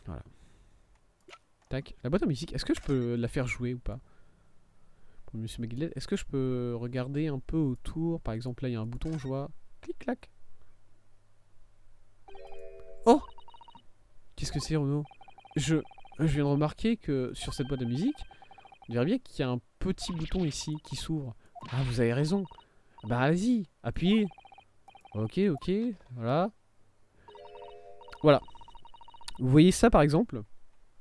Voilà. Tac. La boîte à musique, est-ce que je peux la faire jouer ou pas? Pour Monsieur McGillette, est-ce que je peux regarder un peu autour? Par exemple, là, il y a un bouton, je vois. Clic-clac. Oh! Qu'est-ce que c'est, Renaud? Je viens de remarquer que sur cette boîte de musique, on dirait bien qu'il y a un petit bouton ici qui s'ouvre. Ah, vous avez raison. Bah, allez-y, appuyez. Ok, ok, voilà. Voilà. Vous voyez ça, par exemple?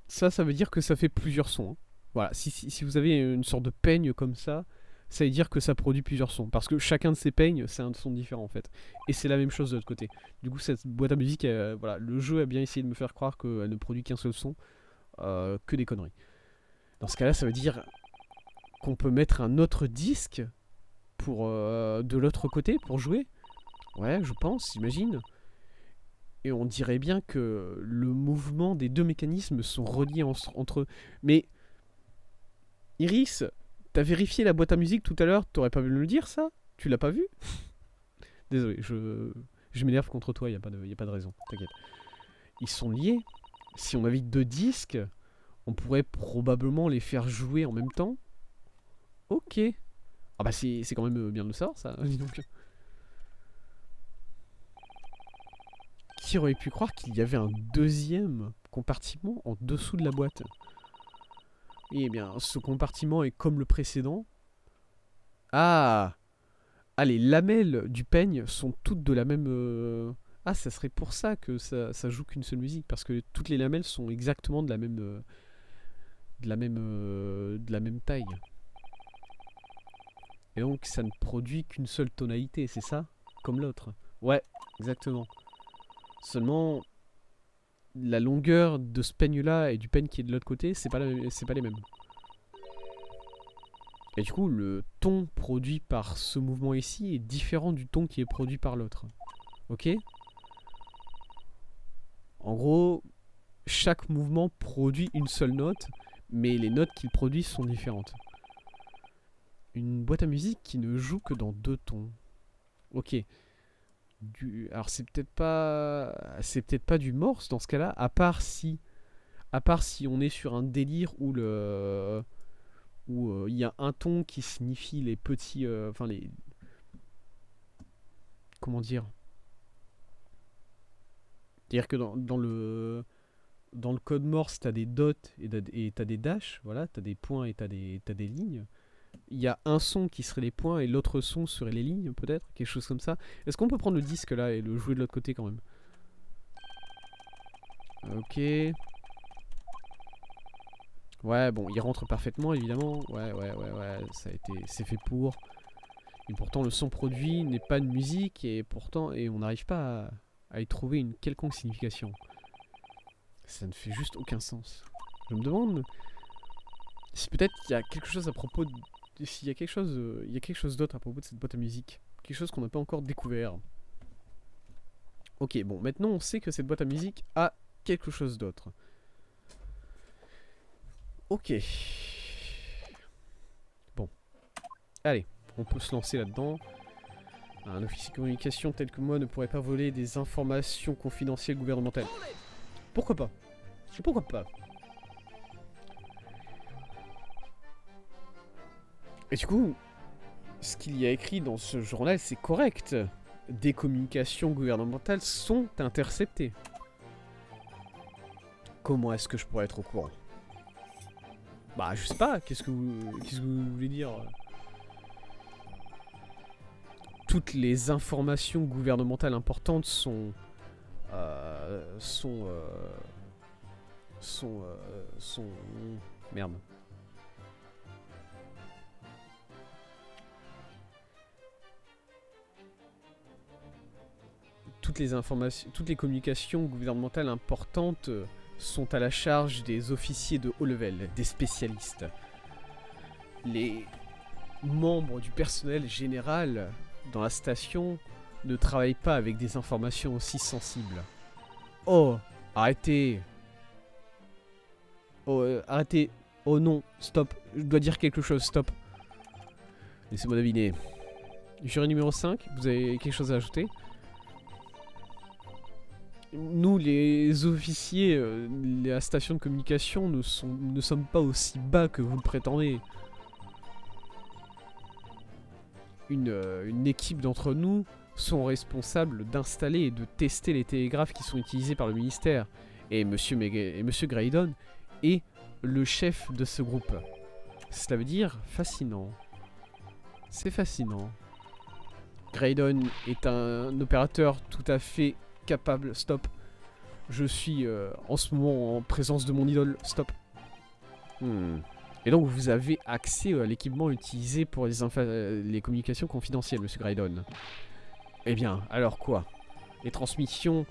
Ça veut dire que ça fait plusieurs sons. Hein. Voilà, si vous avez une sorte de peigne comme ça veut dire que ça produit plusieurs sons. Parce que chacun de ces peignes, c'est un son différent en fait. Et c'est la même chose de l'autre côté. Du coup, cette boîte à musique, voilà, le jeu a bien essayé de me faire croire qu'elle ne produit qu'un seul son, que des conneries. Dans ce cas-là, ça veut dire qu'on peut mettre un autre disque pour de l'autre côté pour jouer. Ouais, je pense, j'imagine. Et on dirait bien que le mouvement des deux mécanismes sont reliés entre eux. Mais Iris, t'as vérifié la boîte à musique tout à l'heure, t'aurais pas pu me le dire ça? Tu l'as pas vu? Désolé, je m'énerve contre toi, y a pas de raison, t'inquiète. Ils sont liés. Si on avait deux disques, on pourrait probablement les faire jouer en même temps. Ok. Ah bah c'est quand même bien de le savoir ça, dis donc. Qui aurait pu croire qu'il y avait un deuxième compartiment en dessous de la boîte? Eh bien, ce compartiment est comme le précédent. Ah! Ah, les lamelles du peigne sont toutes de la même... Ah, ça serait pour ça que ça joue qu'une seule musique, parce que toutes les lamelles sont exactement de la même... de la même taille. Et donc, ça ne produit qu'une seule tonalité, c'est ça? Comme l'autre. Ouais, exactement. Seulement, la longueur de ce peigne-là et du peigne qui est de l'autre côté, c'est pas les mêmes. Et du coup, le ton produit par ce mouvement ici est différent du ton qui est produit par l'autre. Ok? En gros, chaque mouvement produit une seule note, mais les notes qu'il produit sont différentes. Une boîte à musique qui ne joue que dans deux tons. Ok. Alors c'est peut-être pas du morse dans ce cas-là, à part si on est sur un délire où il y a un ton qui signifie les petits, enfin les, comment dire, c'est-à-dire que dans le code Morse, t'as des dots et t'as des dashes, voilà, t'as des points et t'as des lignes. Il y a un son qui serait les points et l'autre son serait les lignes, peut-être, quelque chose comme ça. Est-ce qu'on peut prendre le disque là et le jouer de l'autre côté quand même? Ok. Ouais, bon, il rentre parfaitement évidemment. Ouais, c'est fait pour. Et pourtant, le son produit n'est pas une musique et pourtant, on n'arrive pas à y trouver une quelconque signification. Ça ne fait juste aucun sens. Je me demande si peut-être il y a quelque chose à propos de... S'il y a quelque chose d'autre à propos de cette boîte à musique. Quelque chose qu'on n'a pas encore découvert. Ok, bon, maintenant on sait que cette boîte à musique a quelque chose d'autre. Ok. Bon. Allez, on peut se lancer là-dedans. Un officier de communication tel que moi ne pourrait pas voler des informations confidentielles gouvernementales. Pourquoi pas? Pourquoi pas? Et du coup, ce qu'il y a écrit dans ce journal, c'est correct. Des communications gouvernementales sont interceptées. Comment est-ce que je pourrais être au courant? Bah, je sais pas, qu'est-ce que vous voulez dire? Toutes les informations gouvernementales importantes sont... sont... Merde. Toutes les communications gouvernementales importantes sont à la charge des officiers de haut level, des spécialistes. Les membres du personnel général dans la station ne travaillent pas avec des informations aussi sensibles. Oh, arrêtez. Oh, arrêtez. Oh non, stop. Je dois dire quelque chose, stop. Laissez-moi deviner. Jury numéro 5, vous avez quelque chose à ajouter? Nous, les officiers, la station de communication, ne sommes pas aussi bas que vous le prétendez. Une équipe d'entre nous sont responsables d'installer et de tester les télégraphes qui sont utilisés par le ministère. Et Monsieur Graydon est le chef de ce groupe. Cela veut dire fascinant. C'est fascinant. Graydon est un opérateur tout à fait capable. Stop. Je suis en ce moment en présence de mon idole. Stop. Et donc vous avez accès à l'équipement utilisé pour les communications confidentielles, Monsieur Graydon. Eh bien, alors quoi? Les transmissions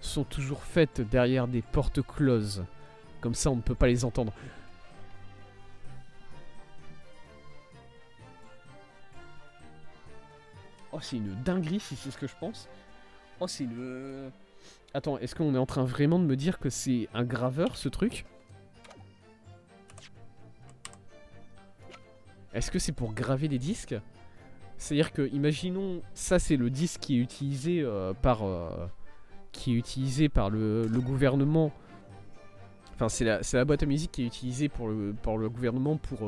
sont toujours faites derrière des portes closes. Comme ça, on ne peut pas les entendre. Oh, c'est une dinguerie si c'est ce que je pense. Oh, c'est une... Attends, est-ce qu'on est en train vraiment de me dire que c'est un graveur, ce truc? Est-ce que c'est pour graver des disques? C'est-à-dire que, imaginons, ça c'est le disque qui est utilisé par le gouvernement. Enfin, c'est la boîte à musique qui est utilisée par le gouvernement pour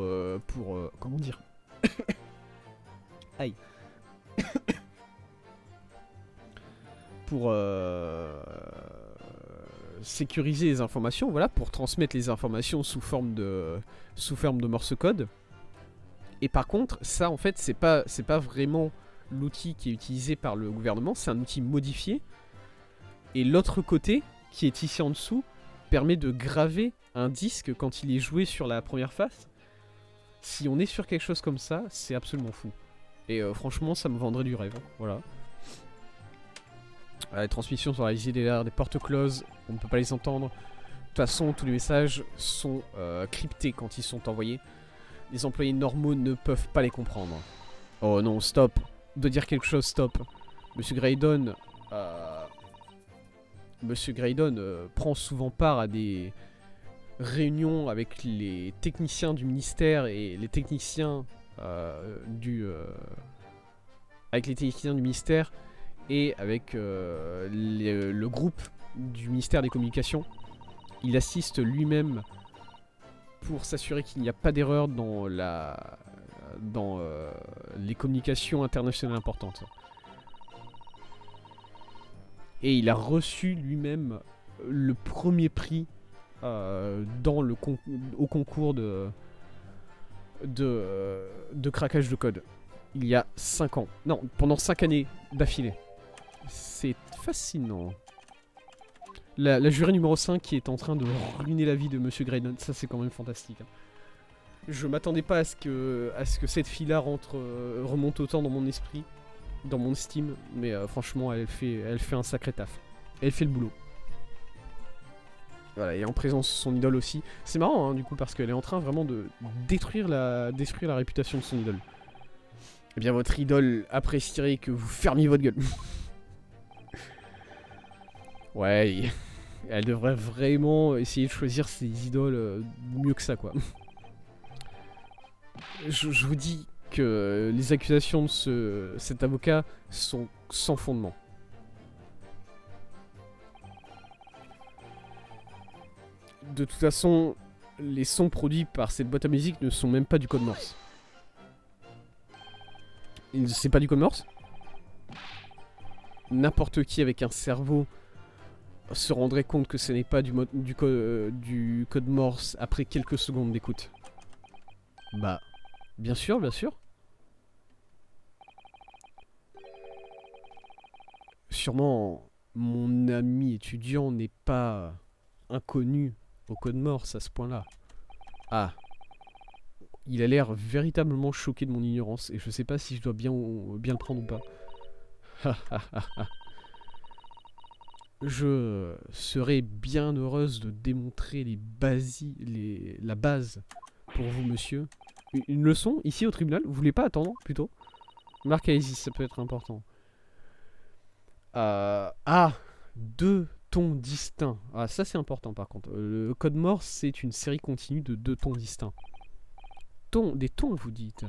comment dire? Aïe. Pour sécuriser les informations, voilà, pour transmettre les informations sous forme de morse code. Et par contre, ça en fait, c'est pas vraiment l'outil qui est utilisé par le gouvernement, c'est un outil modifié. Et l'autre côté, qui est ici en dessous, permet de graver un disque quand il est joué sur la première face. Si on est sur quelque chose comme ça, c'est absolument fou. Et franchement, ça me vendrait du rêve. Voilà. Les transmissions sont réalisées derrière des portes closes, on ne peut pas les entendre. De toute façon, tous les messages sont cryptés quand ils sont envoyés. Les employés normaux ne peuvent pas les comprendre. Oh non, stop. De dire quelque chose, stop. Monsieur Graydon... prend souvent part à des réunions avec les techniciens du ministère et les techniciens avec les techniciens du ministère et avec le groupe du ministère des Communications. Il assiste lui-même pour s'assurer qu'il n'y a pas d'erreur dans les communications internationales importantes. Et il a reçu lui-même le premier prix au concours de craquage de code. Il y a 5 ans. Non, pendant 5 années d'affilée. C'est fascinant. La jurée numéro 5 qui est en train de ruiner la vie de Monsieur Graydon, ça c'est quand même fantastique. Hein. Je m'attendais pas à ce que cette fille-là remonte autant dans mon esprit, dans mon estime, mais franchement elle fait un sacré taf. Elle fait le boulot. Voilà, et en présence de son idole aussi. C'est marrant hein, du coup parce qu'elle est en train vraiment de détruire la réputation de son idole. Eh bien votre idole apprécierait que vous fermiez votre gueule. Ouais, elle devrait vraiment essayer de choisir ses idoles mieux que ça, quoi. Je vous dis que les accusations de cet avocat sont sans fondement. De toute façon, les sons produits par cette boîte à musique ne sont même pas du code Morse. C'est pas du code Morse? N'importe qui avec un cerveau se rendrait compte que ce n'est pas du code Morse après quelques secondes d'écoute. Bah, bien sûr, bien sûr. Sûrement, mon ami étudiant n'est pas inconnu au code Morse à ce point-là. Ah. Il a l'air véritablement choqué de mon ignorance et je sais pas si je dois bien le prendre ou pas. Je serais bien heureuse de démontrer la base pour vous, monsieur. Une leçon, ici au tribunal, vous voulez pas attendre, plutôt? Marc, allez-y, ça peut être important. Ah, 2 tons distincts. Ah, ça c'est important par contre. Le code Morse, c'est une série continue de 2 tons distincts. Des tons, vous dites?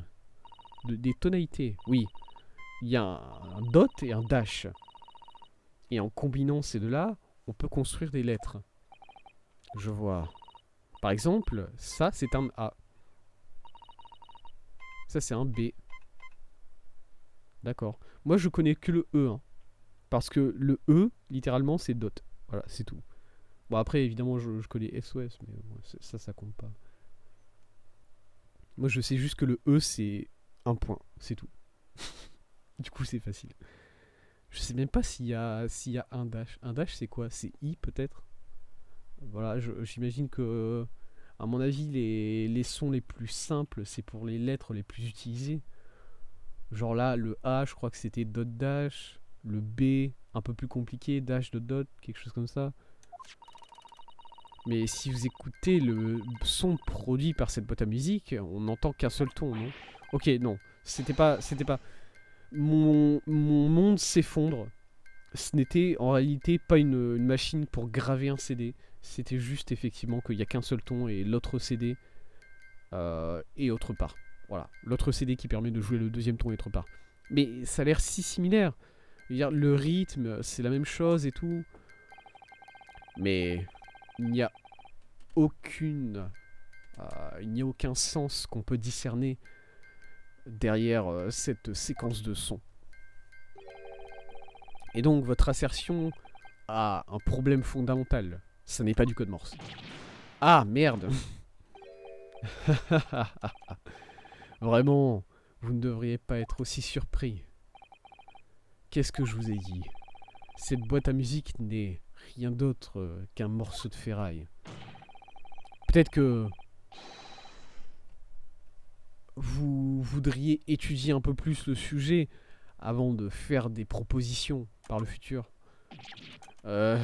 Des tonalités, oui. Il y a un dot et un dash. Et en combinant ces deux-là, on peut construire des lettres. Je vois. Par exemple, ça c'est un A. Ça c'est un B. D'accord. Moi je connais que le E. Hein, parce que le E, littéralement, c'est dot. Voilà, c'est tout. Bon après, évidemment, je connais SOS, mais bon, ça compte pas. Moi je sais juste que le E c'est un point, c'est tout. Du coup c'est facile. Je sais même pas s'il y a un dash. Un dash c'est quoi? C'est I peut-être? Voilà, j'imagine que, à mon avis, les sons les plus simples, c'est pour les lettres les plus utilisées. Genre là, le A, je crois que c'était dot dash. Le B, un peu plus compliqué, dash dot dot, quelque chose comme ça. Mais si vous écoutez le son produit par cette boîte à musique, on n'entend qu'un seul ton, non? Ok, non, c'était pas... Mon monde s'effondre. Ce n'était en réalité pas une machine pour graver un CD. C'était juste effectivement qu'il n'y a qu'un seul ton et l'autre CD est autre part. Voilà, l'autre CD qui permet de jouer le deuxième ton est autre part. Mais ça a l'air si similaire. Je veux dire, le rythme, c'est la même chose et tout. Mais il n'y a il n'y a aucun sens qu'on peut discerner derrière cette séquence de sons. Et donc votre assertion a un problème fondamental. Ça n'est pas du code Morse. Ah merde. Vraiment, vous ne devriez pas être aussi surpris. Qu'est-ce que je vous ai dit? Cette boîte à musique n'est rien d'autre qu'un morceau de ferraille. Peut-être que vous voudriez étudier un peu plus le sujet avant de faire des propositions par le futur.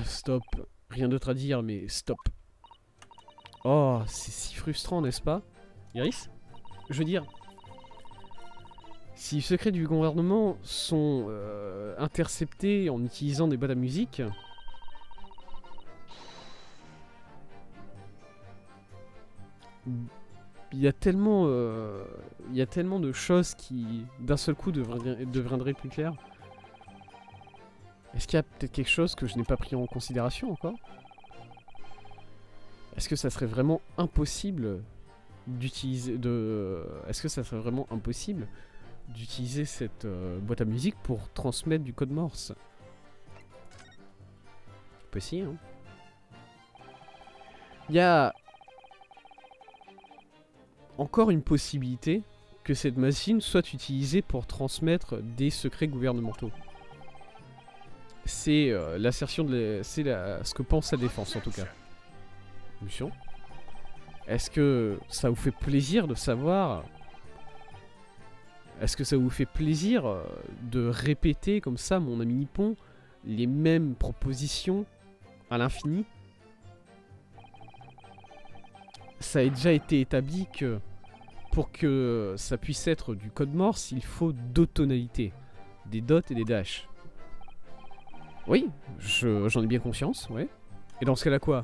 Stop. Rien d'autre à dire, mais stop. Oh, c'est si frustrant, n'est-ce pas, Iris? Je veux dire, si les secrets du gouvernement sont interceptés en utilisant des boîtes à musique, il y a tellement de choses qui, d'un seul coup, deviendraient plus claires. Est-ce qu'il y a peut-être quelque chose que je n'ai pas pris en considération encore? Est-ce que ça serait vraiment impossible Est-ce que ça serait vraiment impossible d'utiliser cette boîte à musique pour transmettre du code Morse? Possible, hein. Il y a encore une possibilité que cette machine soit utilisée pour transmettre des secrets gouvernementaux. C'est l'assertion c'est ce que pense la défense en tout cas. Mission. Est-ce que ça vous fait plaisir de savoir? Est-ce que ça vous fait plaisir de répéter comme ça, mon ami Nippon, les mêmes propositions à l'infini? Ça a déjà été établi que pour que ça puisse être du code Morse, il faut deux tonalités, des dots et des dash. Oui, j'en ai bien conscience, ouais. Et dans ce cas-là, quoi?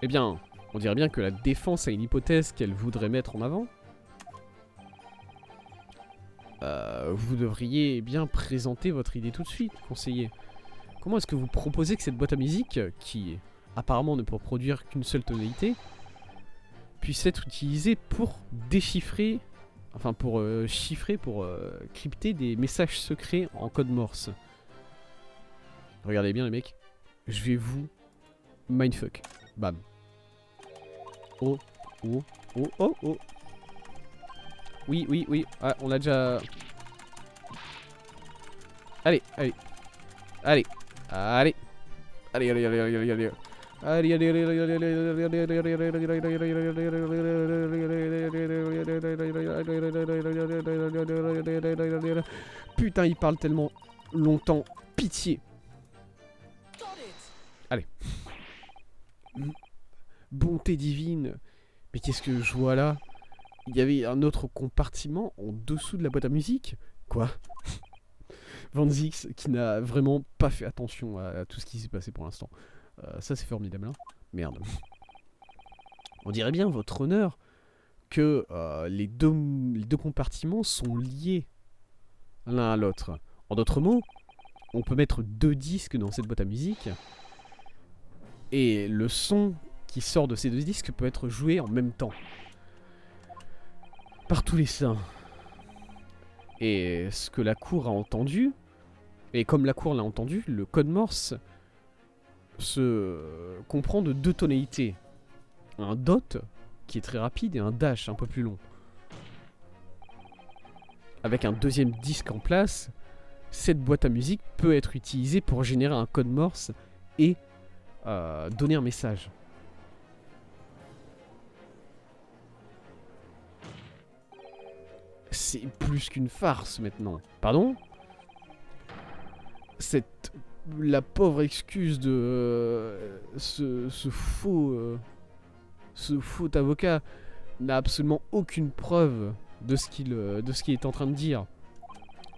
Eh bien, on dirait bien que la défense a une hypothèse qu'elle voudrait mettre en avant. Vous devriez bien présenter votre idée tout de suite, conseiller. Comment est-ce que vous proposez que cette boîte à musique, qui apparemment ne peut produire qu'une seule tonalité, puisse être utilisée pour déchiffrer, enfin pour chiffrer, pour crypter des messages secrets en code Morse? Regardez bien les mecs, je vais vous mindfuck. Bam. Oh, oh, oh, oh, oh. Oui, oui, oui. Ah, on l'a déjà... Allez, allez. Allez. Allez. Allez, allez, allez, allez, allez, allez. Allez, allez, allez, allez, allez, allez. Putain, il parle tellement longtemps. Pitié. Allez. Bonté divine. Mais qu'est-ce que je vois là? Il y avait un autre compartiment en dessous de la boîte à musique? Quoi? Van Zix qui n'a vraiment pas fait attention à tout ce qui s'est passé pour l'instant. Ça c'est formidable, hein. Merde. On dirait bien, votre honneur, que les deux compartiments sont liés l'un à l'autre. En d'autres mots, on peut mettre 2 disques dans cette boîte à musique. Et le son qui sort de ces 2 disques peut être joué en même temps. Par tous les saints. Et ce que la cour a entendu, et comme la cour l'a entendu, le code Morse se comprend de 2 tonalités. Un dot, qui est très rapide, et un dash, un peu plus long. Avec un 2e disque en place, cette boîte à musique peut être utilisée pour générer un code Morse et donner un message. C'est plus qu'une farce maintenant. Pardon ? La pauvre excuse de ce faux avocat n'a absolument aucune preuve de ce qu'il est en train de dire.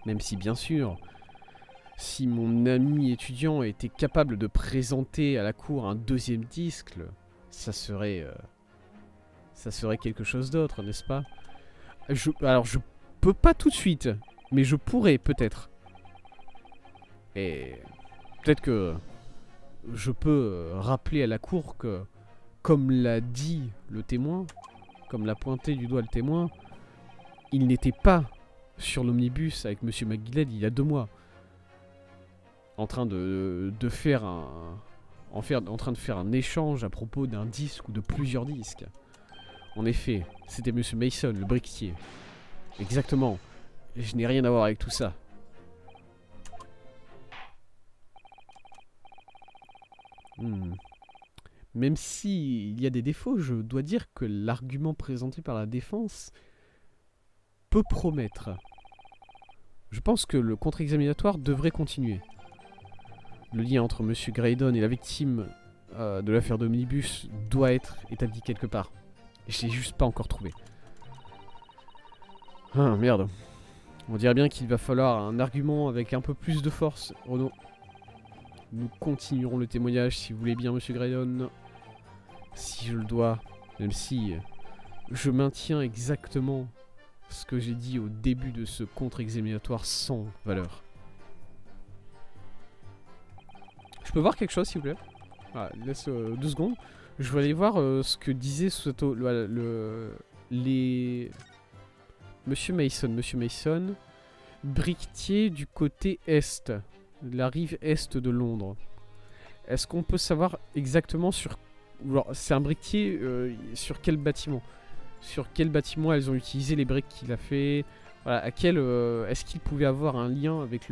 Même si, bien sûr, si mon ami étudiant était capable de présenter à la cour un 2e disque, ça serait quelque chose d'autre, n'est-ce pas ? Alors, je peux pas tout de suite, mais je pourrais peut-être. Et peut-être que je peux rappeler à la cour que, comme l'a dit le témoin, comme l'a pointé du doigt le témoin, il n'était pas sur l'omnibus avec Monsieur McGillette il y a 2 mois, en train de faire un échange à propos d'un disque ou de plusieurs disques. En effet, c'était Monsieur Mason, le briquetier. Exactement. Je n'ai rien à voir avec tout ça. Même si il y a des défauts, je dois dire que l'argument présenté par la défense peut promettre. Je pense que le contre-examinatoire devrait continuer. Le lien entre Monsieur Graydon et la victime de l'affaire d'Omnibus doit être établi quelque part. Et je l'ai juste pas encore trouvé. Ah merde. On dirait bien qu'il va falloir un argument avec un peu plus de force. Renaud. Nous continuerons le témoignage si vous voulez bien, Monsieur Graydon. Si je le dois. Même si je maintiens exactement ce que j'ai dit au début de ce contre-examinatoire sans valeur. Je peux voir quelque chose, s'il vous plaît? Ah, laisse 2 secondes. Je vais aller voir ce que disait Monsieur Mason, briquetier du côté est, de la rive est de Londres. Est-ce qu'on peut savoir exactement sur... C'est un briquetier sur quel bâtiment? Sur quel bâtiment elles ont utilisé les briques qu'il a fait? Voilà, à quel... est-ce qu'il pouvait avoir un lien avec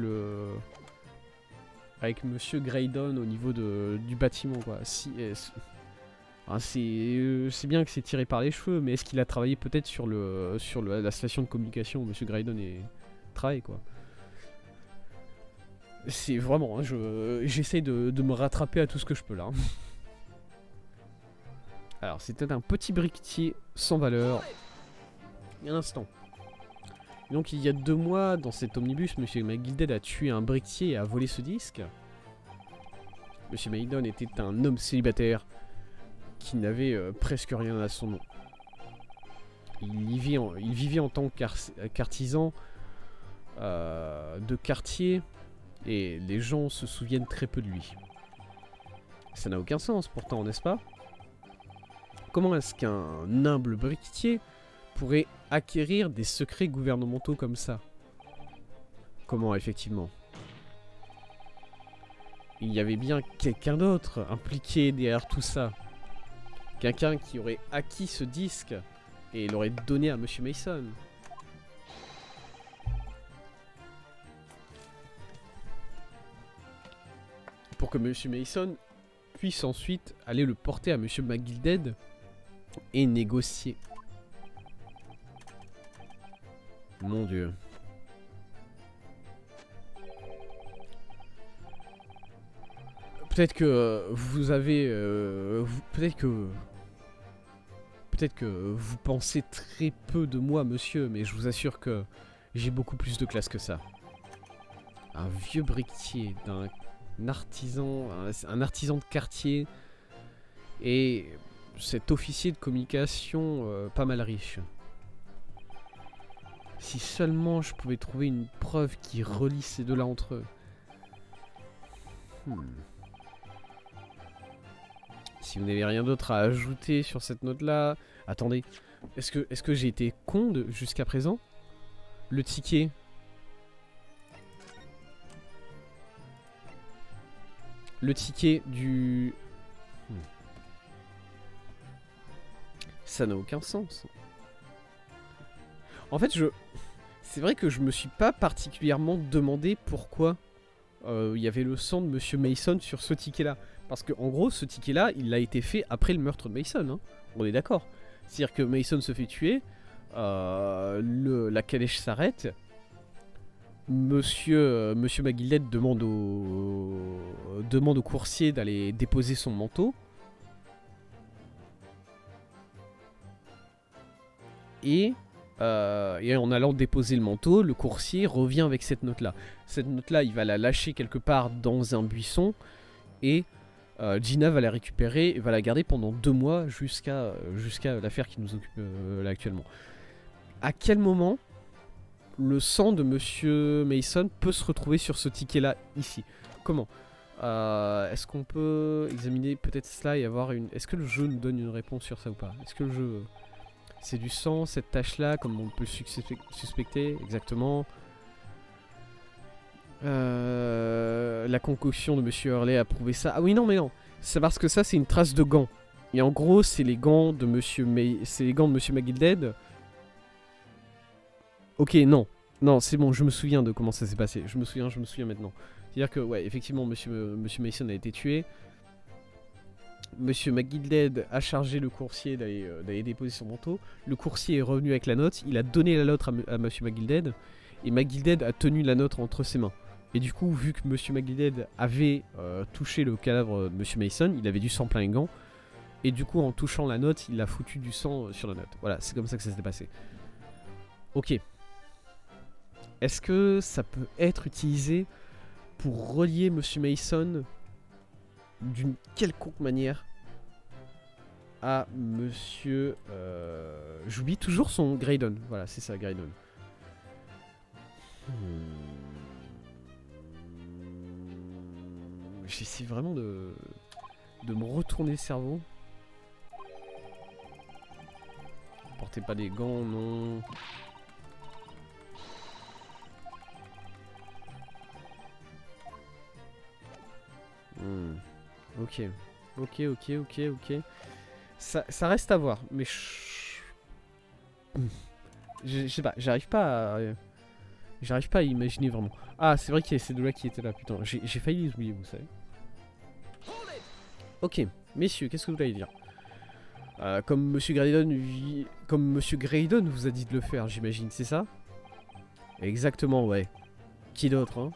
avec Monsieur Graydon au niveau du bâtiment, quoi? Si... c'est bien que c'est tiré par les cheveux, mais est-ce qu'il a travaillé peut-être sur la station de communication où Monsieur Graydon travaille, quoi? C'est vraiment, hein, j'essaye de me rattraper à tout ce que je peux là. Alors, c'était un petit briquetier sans valeur. Il y a un instant. Donc, il y a 2 mois, dans cet omnibus, Monsieur McGilded a tué un briquetier et a volé ce disque. Monsieur Maidon était un homme célibataire qui n'avait presque rien à son nom. Il vivait en tant qu'artisan de quartier et les gens se souviennent très peu de lui. Ça n'a aucun sens pourtant, n'est-ce pas? Comment est-ce qu'un humble briquetier pourrait acquérir des secrets gouvernementaux comme ça? Comment, effectivement? Il y avait bien quelqu'un d'autre impliqué derrière tout ça. Quelqu'un qui aurait acquis ce disque et l'aurait donné à Monsieur Mason. Pour que Monsieur Mason puisse ensuite aller le porter à Monsieur McGilded et négocier. Mon Dieu. Peut-être que vous avez... peut-être que vous pensez très peu de moi, monsieur, mais je vous assure que j'ai beaucoup plus de classe que ça. Un vieux briquetier d'un artisan, un artisan de quartier et cet officier de communication pas mal riche. Si seulement je pouvais trouver une preuve qui relie ces deux-là entre eux. Hmm. Si vous n'avez rien d'autre à ajouter sur cette note-là... Attendez, est-ce que j'ai été con jusqu'à présent? Le ticket... Le ticket du... Ça n'a aucun sens. En fait, c'est vrai que je me suis pas particulièrement demandé pourquoi il y avait le sang de Monsieur Mason sur ce ticket-là. Parce que en gros, ce ticket-là, il a été fait après le meurtre de Mason. Hein. On est d'accord. C'est-à-dire que Mason se fait tuer, la calèche s'arrête, Monsieur McGilded demande au coursier d'aller déposer son manteau. Et en allant déposer le manteau, le coursier revient avec cette note-là. Cette note-là, il va la lâcher quelque part dans un buisson. Et Gina va la récupérer et va la garder pendant 2 mois jusqu'à l'affaire qui nous occupe là actuellement. À quel moment le sang de Monsieur Mason peut se retrouver sur ce ticket-là, ici? Comment? Est-ce qu'on peut examiner peut-être cela et avoir une... Est-ce que le jeu nous donne une réponse sur ça ou pas? Est-ce que le jeu... C'est du sang, cette tâche-là, comme on peut suspecter, exactement. La concoction de Monsieur Hurley a prouvé ça. Ah oui, non, mais non. C'est parce que ça, c'est une trace de gants. Et en gros, c'est les gants de Monsieur McGilded. Ok, non. Non, c'est bon, je me souviens de comment ça s'est passé. Je me souviens maintenant. C'est-à-dire que, ouais, effectivement, Monsieur Mason a été tué. Monsieur McGilded a chargé le coursier d'aller déposer son manteau. Le coursier est revenu avec la note. Il a donné la note à Monsieur McGilded. Et McGilded a tenu la note entre ses mains. Et du coup, vu que Monsieur McGilded avait touché le cadavre de Monsieur Mason, il avait du sang plein les gants. Et du coup, en touchant la note, il a foutu du sang sur la note. Voilà, c'est comme ça que ça s'est passé. Ok. Est-ce que ça peut être utilisé pour relier Monsieur Mason d'une quelconque manière à Monsieur... J'oublie toujours son Graydon. Voilà, c'est ça, Graydon. J'essaie vraiment de me retourner le cerveau. Portez pas des gants, non. Ok. Ça reste à voir, mais je sais pas, j'arrive pas à imaginer vraiment. Ah, c'est vrai qu'il y a ces deux-là qui étaient là, putain. J'ai failli les oublier, vous savez. Ok, messieurs, qu'est-ce que vous allez dire? Comme Monsieur Graydon vous a dit de le faire, j'imagine, c'est ça? Exactement, ouais. Qui d'autre, hein?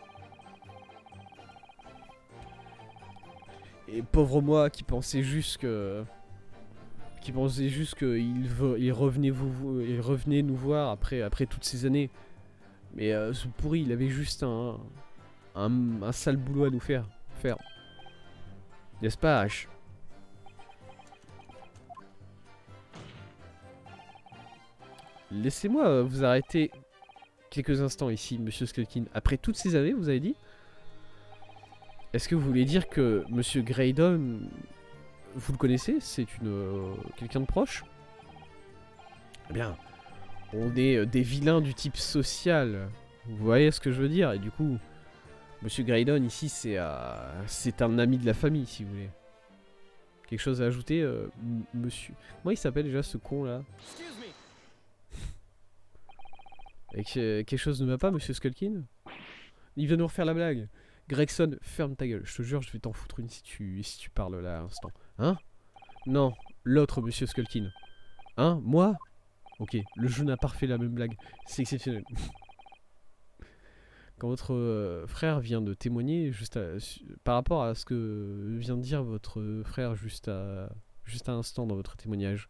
Et pauvre moi qui pensait juste que... il revenait nous voir après toutes ces années. Mais ce pourri, il avait juste un sale boulot à nous faire. N'est-ce pas, H? Laissez-moi vous arrêter quelques instants ici, Monsieur Skulkin. Après toutes ces années, vous avez dit? Est-ce que vous voulez dire que Monsieur Graydon, vous le connaissez? C'est quelqu'un de proche? Eh bien, on est des vilains du type social. Vous voyez ce que je veux dire? Et du coup, Monsieur Graydon ici, c'est un ami de la famille, si vous voulez. Quelque chose à ajouter, monsieur? Comment il s'appelle déjà ce con là? Et quelque chose ne va pas, Monsieur Skulkin? Il vient nous refaire la blague. Gregson, ferme ta gueule. Je te jure, je vais t'en foutre une si tu parles là à l'instant. Hein? Non, l'autre Monsieur Skulkin. Hein? Moi? Ok, le jeu n'a pas refait la même blague. C'est exceptionnel. Quand votre frère vient de témoigner, par rapport à ce que vient de dire votre frère juste à l'instant dans votre témoignage,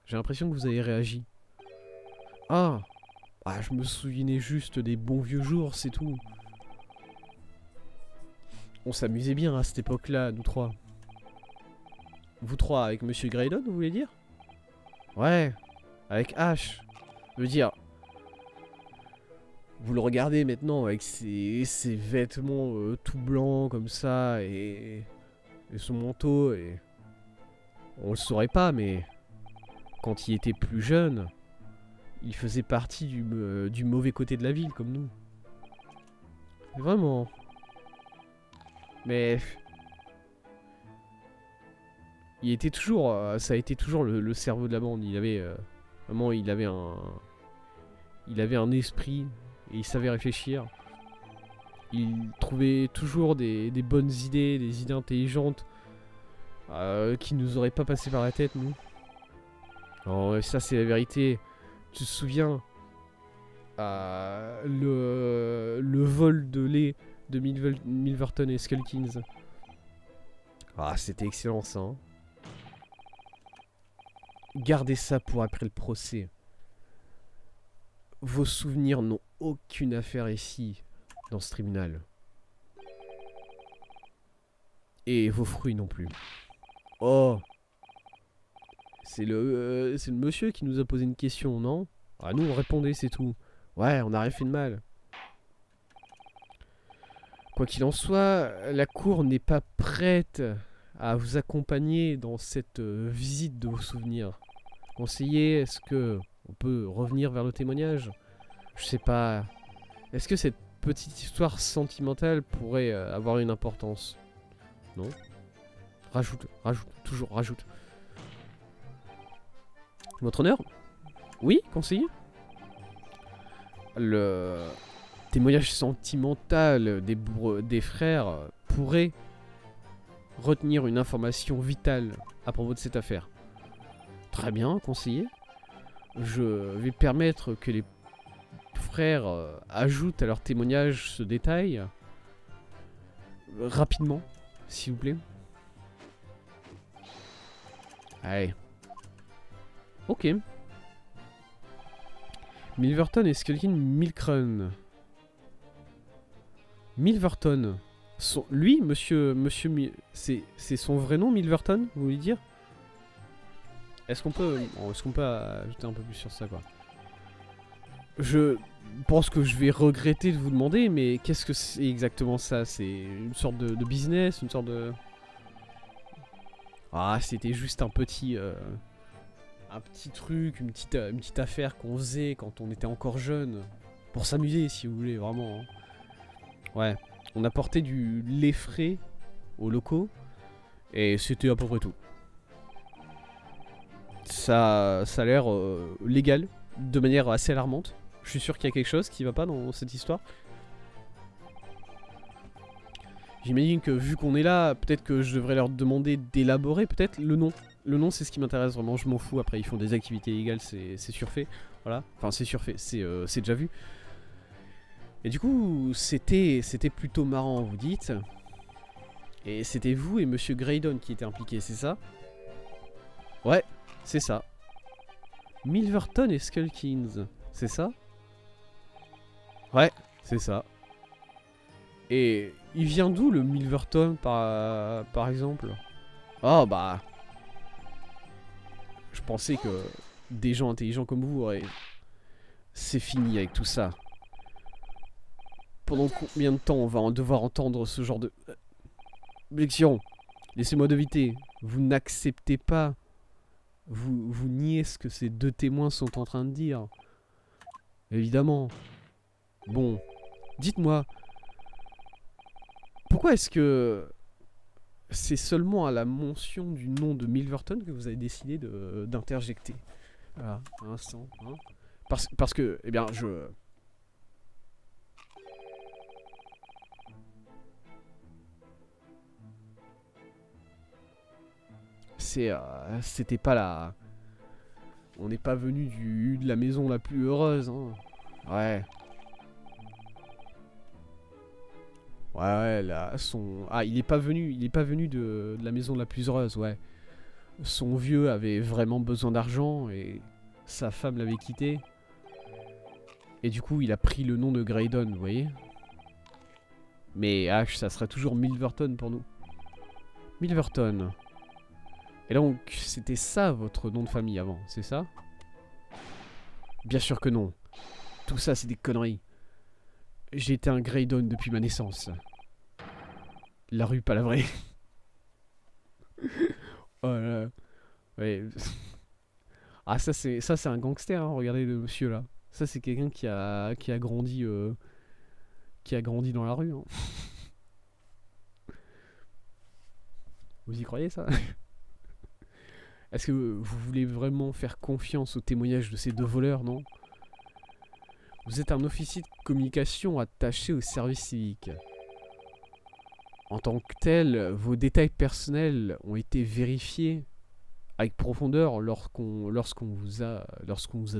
j'ai l'impression que vous avez réagi. Ah, je me souvenais juste des bons vieux jours, c'est tout. On s'amusait bien à cette époque-là, nous trois. Vous trois avec Monsieur Graydon, vous voulez dire? Ouais, avec Ash. Je veux dire... Vous le regardez maintenant avec ses vêtements tout blancs comme ça et son manteau et... On le saurait pas, mais quand il était plus jeune, il faisait partie du mauvais côté de la ville, comme nous. Vraiment. Mais... Il était toujours... ça a été toujours le cerveau de la bande. Il avait... vraiment, il avait un... Il avait un esprit et il savait réfléchir. Il trouvait toujours des bonnes idées, des idées intelligentes qui nous auraient pas passé par la tête, nous. Alors, ça, c'est la vérité. Tu te souviens le vol de lait de Milverton et Skullkins. Ah, c'était excellent, ça. Hein. Gardez ça pour après le procès. Vos souvenirs n'ont aucune affaire ici, dans ce tribunal. Et vos fruits non plus. Oh! C'est le monsieur qui nous a posé une question, non? Ah, nous, on répondait, c'est tout. Ouais, on n'a rien fait de mal. Quoi qu'il en soit, la cour n'est pas prête à vous accompagner dans cette visite de vos souvenirs. Conseiller, est-ce que on peut revenir vers le témoignage? Je sais pas. Est-ce que cette petite histoire sentimentale pourrait avoir une importance? Non? Rajoute, toujours rajoute. Votre honneur? Oui, conseiller? Le témoignage sentimental des frères pourrait retenir une information vitale à propos de cette affaire. Très bien, conseiller. Je vais permettre que les frères ajoutent à leur témoignage ce détail. Rapidement, s'il vous plaît. Allez. Ok. Milverton et Skulkin Milkrun. Milverton. Lui, monsieur c'est son vrai nom, Milverton, vous voulez dire? Est-ce qu'on peut ajouter un peu plus sur ça, quoi? Je pense que je vais regretter de vous demander, mais qu'est-ce que c'est exactement ça? C'est une sorte de business, une sorte de... Ah, c'était juste un petit truc, une petite affaire qu'on faisait quand on était encore jeune. Pour s'amuser, si vous voulez, vraiment. Hein. Ouais, on apportait du lait frais aux locaux, et c'était à peu près tout. Ça a l'air légal, de manière assez alarmante. Je suis sûr qu'il y a quelque chose qui va pas dans cette histoire. J'imagine que vu qu'on est là, peut-être que je devrais leur demander d'élaborer peut-être le nom. Le nom, c'est ce qui m'intéresse vraiment, je m'en fous. Après, ils font des activités illégales, c'est surfait. Voilà, enfin c'est surfait, c'est déjà vu. Et du coup, c'était plutôt marrant, vous dites. Et c'était vous et Monsieur Graydon qui étaient impliqués, c'est ça? Ouais, c'est ça. Milverton et Skullkins, c'est ça? Ouais, c'est ça. Et il vient d'où le Milverton par exemple? Oh bah... Je pensais que des gens intelligents comme vous auraient... C'est fini avec tout ça. Pendant combien de temps on va devoir entendre ce genre de... Objection. Laissez-moi deviner. Vous n'acceptez pas. Vous niez ce que ces deux témoins sont en train de dire. Évidemment. Bon. Dites-moi. Pourquoi est-ce que... C'est seulement à la mention du nom de Milverton que vous avez décidé d'interjecter? Voilà, un instant. Hein. Parce que, eh bien, c'était pas la... On n'est pas venu de la maison la plus heureuse, hein. Ouais. Ouais, là, Ah, il est pas venu de la maison la plus heureuse, ouais. Son vieux avait vraiment besoin d'argent et sa femme l'avait quitté. Et du coup, il a pris le nom de Graydon, vous voyez. Mais H, ça serait toujours Milverton pour nous. Milverton. Et donc, c'était ça votre nom de famille avant, c'est ça? Bien sûr que non. Tout ça, c'est des conneries. J'ai été un Graydon depuis ma naissance. La rue, pas la vraie. Oh là là. Ouais. Ah, ça c'est un gangster, hein. Regardez le monsieur là. Ça c'est quelqu'un qui a grandi dans la rue, hein. Vous y croyez ça? Est-ce que vous voulez vraiment faire confiance au témoignage de ces deux voleurs, non? Vous êtes un officier de communication attaché au service civique. En tant que tel, vos détails personnels ont été vérifiés avec profondeur lorsqu'on vous a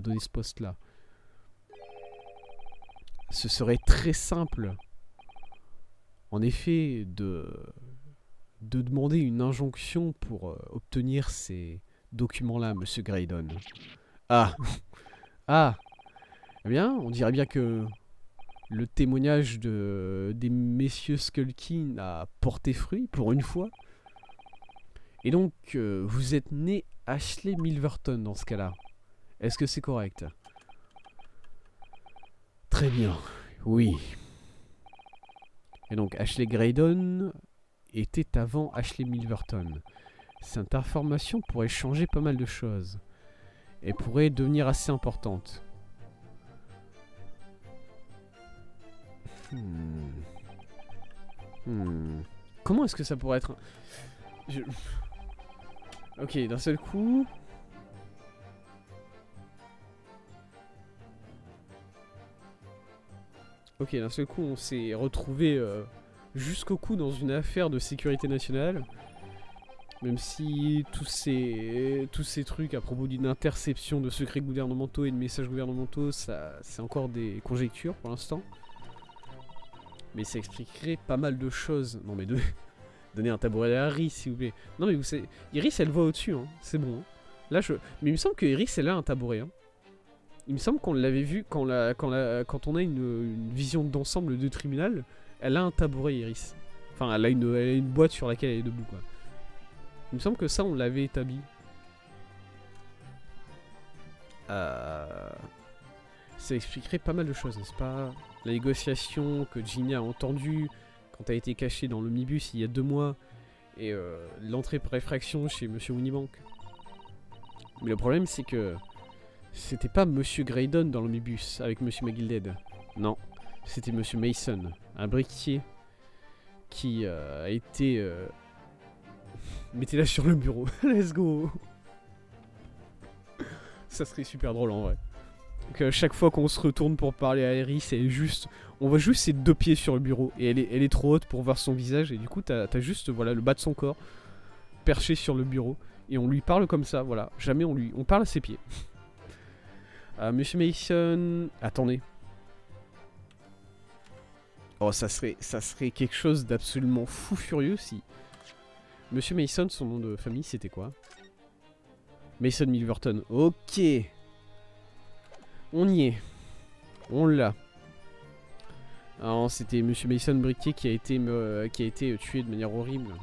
donné ce poste-là. Ce serait très simple, en effet, de demander une injonction pour obtenir ces documents-là, Monsieur Graydon. Ah, ah, eh bien, on dirait bien que le témoignage des messieurs Skulkin a porté fruit pour une fois. Et donc, vous êtes né Ashley Milverton dans ce cas-là. Est-ce que c'est correct? Très bien, oui. Et donc, Ashley Graydon était avant Ashley Milverton. Cette information pourrait changer pas mal de choses. Et pourrait devenir assez importante. Comment est-ce que ça pourrait être Ok, d'un seul coup... Ok, d'un seul coup, on s'est retrouvé jusqu'au cou dans une affaire de sécurité nationale. Même si tous ces trucs à propos d'une interception de secrets gouvernementaux et de messages gouvernementaux, c'est encore des conjectures pour l'instant. Mais ça expliquerait pas mal de choses. Non mais donnez un tabouret à Iris, s'il vous plaît. Non mais vous savez, Iris elle voit au-dessus, hein. C'est bon. Hein. Là mais il me semble que Iris elle a un tabouret. Hein. Il me semble qu'on l'avait vu quand on a une vision d'ensemble de tribunal. Elle a un tabouret, Iris. Enfin, elle a une boîte sur laquelle elle est debout, quoi. Il me semble que ça, on l'avait établi. Ça expliquerait pas mal de choses, n'est-ce pas? La négociation que Ginny a entendue quand elle a été cachée dans l'omnibus il y a 2 mois. Et l'entrée par effraction chez Monsieur Winniebank. Mais le problème, c'est que... c'était pas Monsieur Graydon dans l'omnibus avec Monsieur McGilded. Non, c'était Monsieur Mason, un briquetier qui a été... Mettez-la sur le bureau, let's go. Ça serait super drôle en vrai. Donc chaque fois qu'on se retourne pour parler à Iris, on voit juste ses 2 pieds sur le bureau. Et elle est trop haute pour voir son visage. Et du coup, t'as juste voilà, le bas de son corps perché sur le bureau. Et on lui parle comme ça, voilà. Jamais on parle à ses pieds. Monsieur Mason... Attendez. Oh, ça serait quelque chose d'absolument fou furieux si... Monsieur Mason, son nom de famille, c'était quoi? Mason Milverton. Ok. On y est. On l'a. Alors, c'était Monsieur Mason Briquet qui a été tué de manière horrible.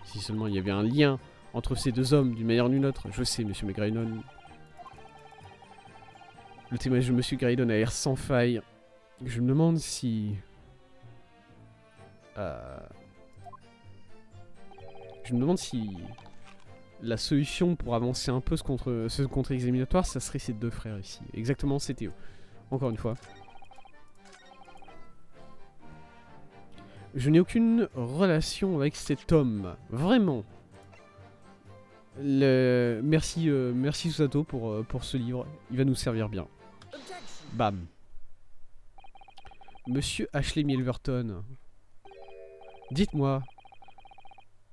Si seulement il y avait un lien entre ces 2 hommes, d'une manière ou d'une autre. Je sais, Monsieur McGraydon. Le témoignage de Monsieur Graydon a l'air sans faille. Je me demande si... Je me demande si... la solution pour avancer un peu ce contre-examinatoire, ça serait ces 2 frères ici. Exactement, c'était eux. Encore une fois. Je n'ai aucune relation avec cet homme. Vraiment. Merci Susato pour ce livre. Il va nous servir bien. Bam. Monsieur Ashley Milverton. Dites-moi,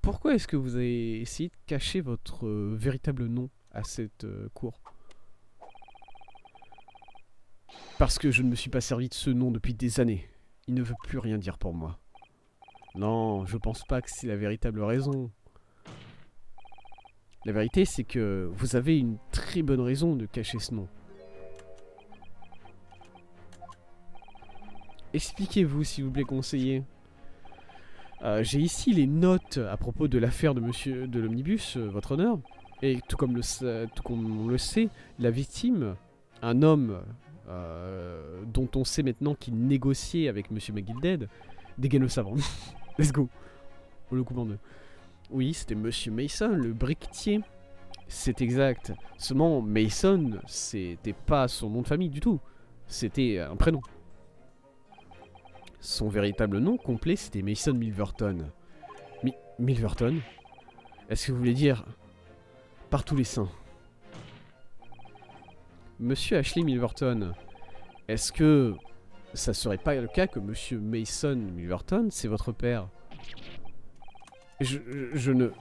pourquoi est-ce que vous avez essayé de cacher votre véritable nom à cette cour? Parce que je ne me suis pas servi de ce nom depuis des années. Il ne veut plus rien dire pour moi. Non, je pense pas que c'est la véritable raison. La vérité, c'est que vous avez une très bonne raison de cacher ce nom. Expliquez-vous, s'il vous plaît, conseiller. J'ai ici les notes à propos de l'affaire de l'omnibus, votre honneur. Et tout comme on le sait, la victime, un homme dont on sait maintenant qu'il négociait avec Monsieur McGilded, dégaine le savant. Let's go. On le coupe en deux. Oui, c'était Monsieur Mason, le briquetier. C'est exact. Seulement, Mason, c'était pas son nom de famille du tout. C'était un prénom. Son véritable nom complet, c'était Mason Milverton. Milverton? Est-ce que vous voulez dire par tous les saints? Monsieur Ashley Milverton, est-ce que ça serait pas le cas que Monsieur Mason Milverton, c'est votre père? Je ne...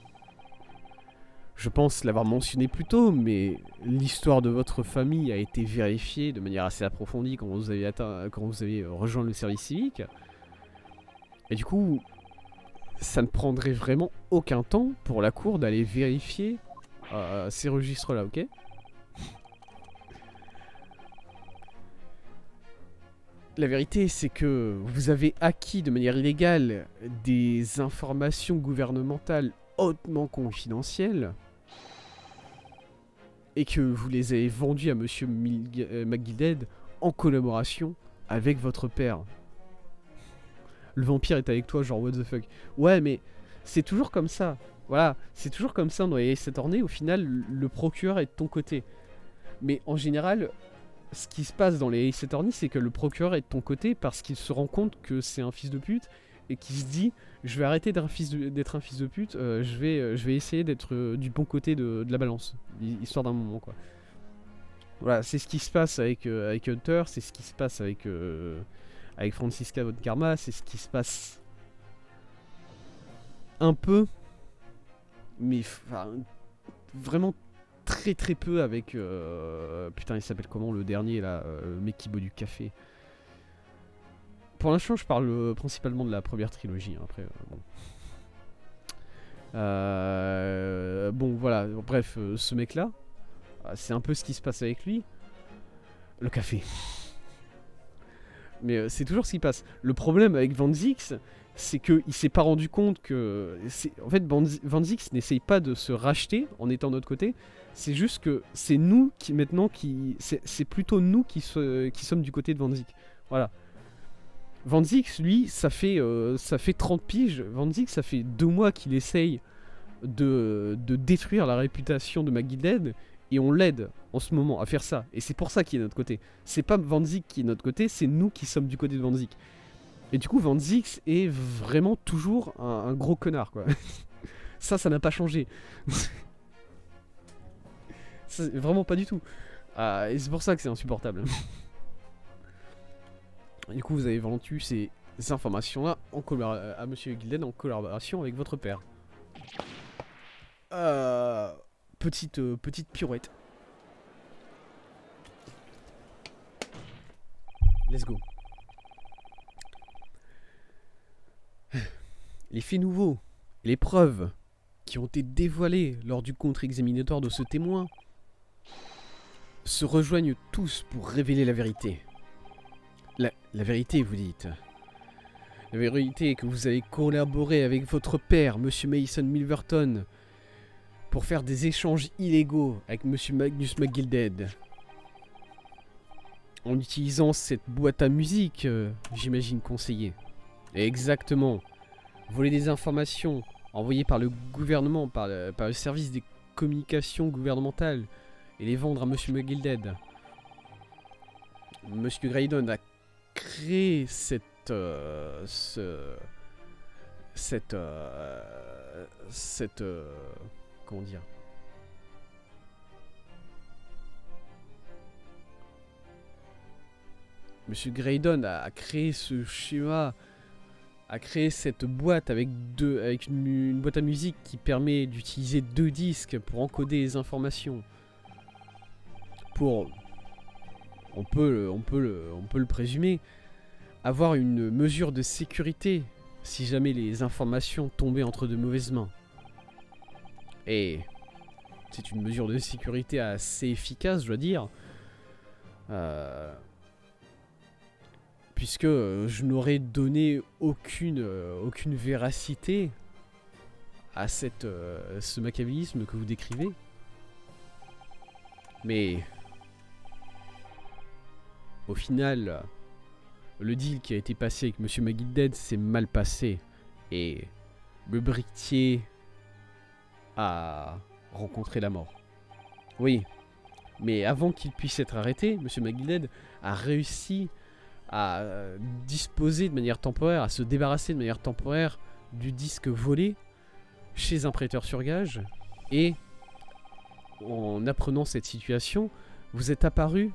Je pense l'avoir mentionné plus tôt, mais l'histoire de votre famille a été vérifiée de manière assez approfondie quand vous avez rejoint le service civique. Et du coup, ça ne prendrait vraiment aucun temps pour la cour d'aller vérifier ces registres-là, ok? La vérité, c'est que vous avez acquis de manière illégale des informations gouvernementales hautement confidentielles et que vous les avez vendues à Monsieur McGilded en collaboration avec votre père. Le vampire est avec toi, genre what the fuck. Ouais, mais c'est toujours comme ça. Voilà, c'est toujours comme ça dans les Ace Attorney. Au final, le procureur est de ton côté. Mais en général, ce qui se passe dans les Ace Attorney, c'est que le procureur est de ton côté parce qu'il se rend compte que c'est un fils de pute et qu'il se dit je vais arrêter d'être un fils de pute, je vais essayer d'être du bon côté de la balance, histoire d'un moment quoi. Voilà, c'est ce qui se passe avec Hunter, c'est ce qui se passe avec Franziska von Karma, c'est ce qui se passe un peu, mais vraiment très très peu avec putain il s'appelle comment le dernier là, le mec qui boit du café. Pour l'instant je parle principalement de la première trilogie, hein, après bon. Bon voilà, bref, ce mec là, c'est un peu ce qui se passe avec lui. Le café. Mais c'est toujours ce qui passe. Le problème avec Van Zix, c'est qu'il s'est pas rendu compte que... En fait, Van Zix n'essaye pas de se racheter en étant de notre côté. C'est juste que c'est nous qui, maintenant, c'est plutôt nous qui sommes du côté de Van Zix. Voilà. Van Zix, lui, ça fait 30 piges. Van Zix, ça fait 2 mois qu'il essaye de détruire la réputation de McGilded. Et on l'aide en ce moment à faire ça. Et c'est pour ça qu'il est de notre côté. C'est pas Van Zix qui est de notre côté, c'est nous qui sommes du côté de Van Zix. Et du coup, Van Zix est vraiment toujours un gros connard, quoi. Ça n'a pas changé. Ça, vraiment pas du tout. Et c'est pour ça que c'est insupportable. Et du coup, vous avez vendu ces informations-là à Monsieur Gilden en collaboration avec votre père. Petite pirouette. Let's go. Les faits nouveaux et les preuves qui ont été dévoilées lors du contre-examinatoire de ce témoin se rejoignent tous pour révéler la vérité. La vérité, vous dites. La vérité est que vous avez collaboré avec votre père, Monsieur Mason Milverton, pour faire des échanges illégaux avec Monsieur Magnus McGilded. En utilisant cette boîte à musique, j'imagine conseiller. Exactement. Voler des informations envoyées par le gouvernement, par le service des communications gouvernementales, et les vendre à Monsieur McGilded. Monsieur Graydon a créé comment dire? Monsieur Graydon a créé ce schéma, a créé cette boîte avec une boîte à musique qui permet d'utiliser 2 disques pour encoder les informations. Pour, on peut le présumer, avoir une mesure de sécurité si jamais les informations tombaient entre de mauvaises mains. Et c'est une mesure de sécurité assez efficace, je dois dire. Puisque je n'aurais donné aucune véracité à ce machiavélisme que vous décrivez. Mais Au final, le deal qui a été passé avec Monsieur McGilded s'est mal passé. Et le briquetier a rencontré la mort. Oui, mais avant qu'il puisse être arrêté, Monsieur McGilded a réussi à disposer de manière temporaire, à se débarrasser de manière temporaire du disque volé chez un prêteur sur gage. Et en apprenant cette situation, vous êtes apparu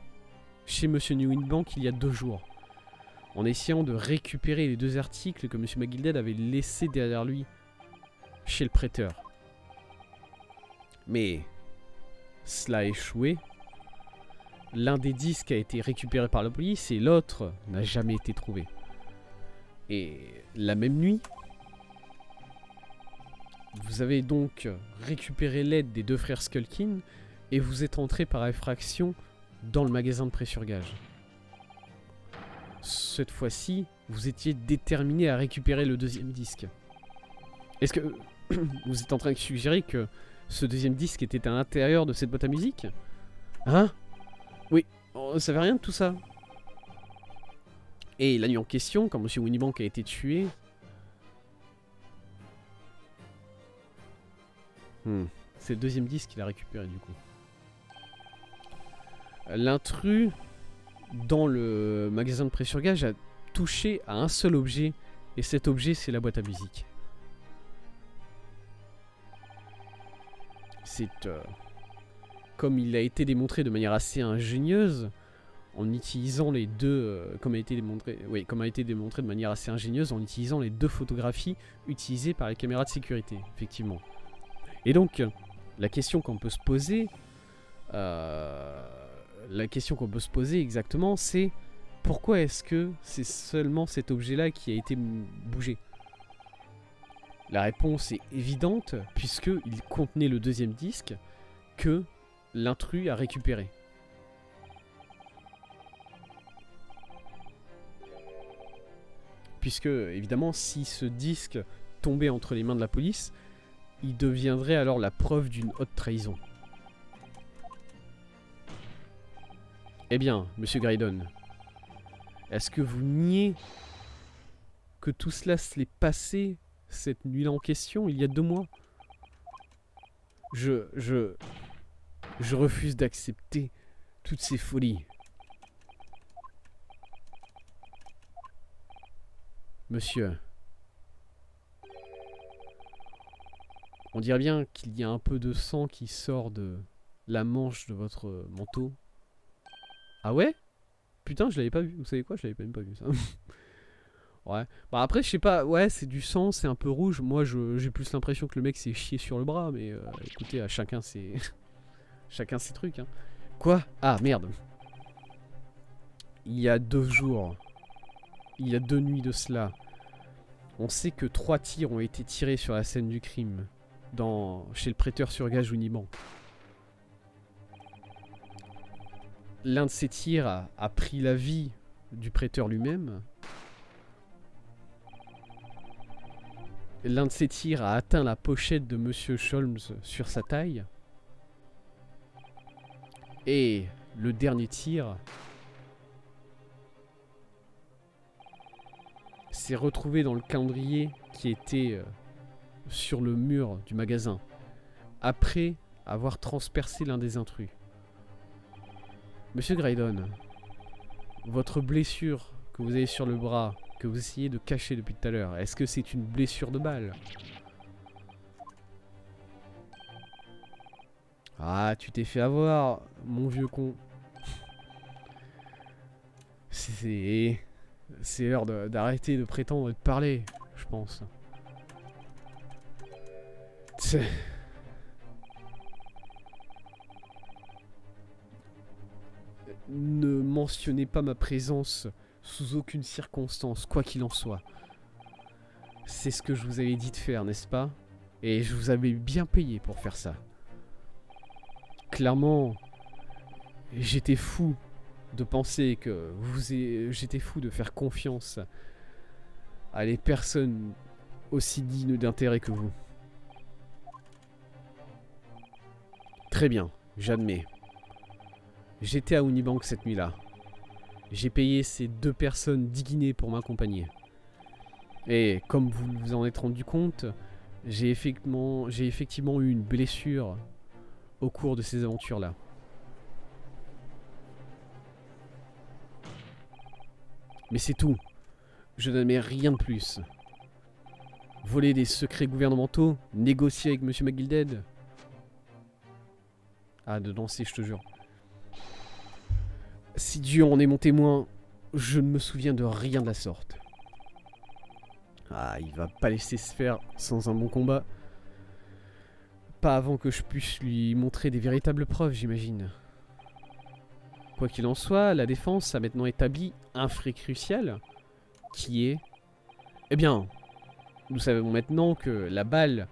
chez Monsieur Newinbank il y a 2 jours, en essayant de récupérer les 2 articles que Monsieur McGilded avait laissés derrière lui chez le prêteur. Mais cela a échoué. L'un des disques a été récupéré par la police et l'autre n'a jamais été trouvé. Et la même nuit, vous avez donc récupéré l'aide des 2 frères Skulkin et vous êtes entré par effraction dans le magasin de prêt sur gage. Cette fois-ci, vous étiez déterminé à récupérer le 2e disque. Est-ce que vous êtes en train de suggérer que ce 2e disque était à l'intérieur de cette boîte à musique? Hein? Oui, on ne savait rien de tout ça. Et la nuit en question, quand Monsieur Winniebank a été tué... c'est le 2e disque qu'il a récupéré du coup. L'intrus dans le magasin de prêt sur gage a touché à un seul objet, et cet objet c'est la boîte à musique. C'est comme il a été démontré de manière assez ingénieuse, en utilisant les 2, comme a été démontré de manière assez ingénieuse, en utilisant les 2 photographies utilisées par les caméras de sécurité, effectivement. Et donc, la question qu'on peut se poser, exactement, c'est pourquoi est-ce que c'est seulement cet objet-là qui a été bougé? La réponse est évidente, puisqu'il contenait le 2e disque que l'intrus a récupéré. Puisque, évidemment, si ce disque tombait entre les mains de la police, il deviendrait alors la preuve d'une haute trahison. Eh bien, Monsieur Graydon, est-ce que vous niez que tout cela se l'est passé cette nuit-là en question, il y a 2 mois? Je refuse d'accepter toutes ces folies. Monsieur, on dirait bien qu'il y a un peu de sang qui sort de la manche de votre manteau. Ah ouais? Putain, je l'avais pas vu. Vous savez quoi? Je l'avais même pas vu ça. Ouais. Bah après, je sais pas. Ouais, c'est du sang, c'est un peu rouge. Moi, j'ai plus l'impression que le mec s'est chié sur le bras. Mais écoutez, à chacun ses... chacun ses trucs. Hein. Quoi? Ah, merde. Il y a 2 jours. Il y a 2 nuits de cela. On sait que 3 tirs ont été tirés sur la scène du crime. Chez le prêteur sur gage Unibank. L'un de ces tirs a pris la vie du prêteur lui-même. L'un de ces tirs a atteint la pochette de Monsieur Sholmes sur sa taille. Et le dernier tir s'est retrouvé dans le calendrier qui était sur le mur du magasin, après avoir transpercé l'un des intrus. Monsieur Graydon, votre blessure que vous avez sur le bras, que vous essayez de cacher depuis tout à l'heure, est-ce que c'est une blessure de balle? Ah, tu t'es fait avoir, mon vieux con. C'est l'heure d'arrêter de prétendre et de parler, je pense. Ne mentionnez pas ma présence sous aucune circonstance, quoi qu'il en soit. C'est ce que je vous avais dit de faire, n'est-ce pas? Et je vous avais bien payé pour faire ça. Clairement, j'étais fou de penser que j'étais fou de faire confiance à des personnes aussi dignes d'intérêt que vous. Très bien, j'admets. J'étais à Unibank cette nuit-là. J'ai payé ces 2 personnes 10 guinées pour m'accompagner. Et comme vous vous en êtes rendu compte, j'ai effectivement eu une blessure au cours de ces aventures-là. Mais c'est tout. Je n'admets rien de plus. Voler des secrets gouvernementaux, négocier avec Monsieur McGilded. Ah, de danser, je te jure. Si Dieu en est mon témoin, je ne me souviens de rien de la sorte. Ah, il va pas laisser se faire sans un bon combat. Pas avant que je puisse lui montrer des véritables preuves, j'imagine. Quoi qu'il en soit, la défense a maintenant établi un fait crucial, qui est... Eh bien, nous savons maintenant que la balle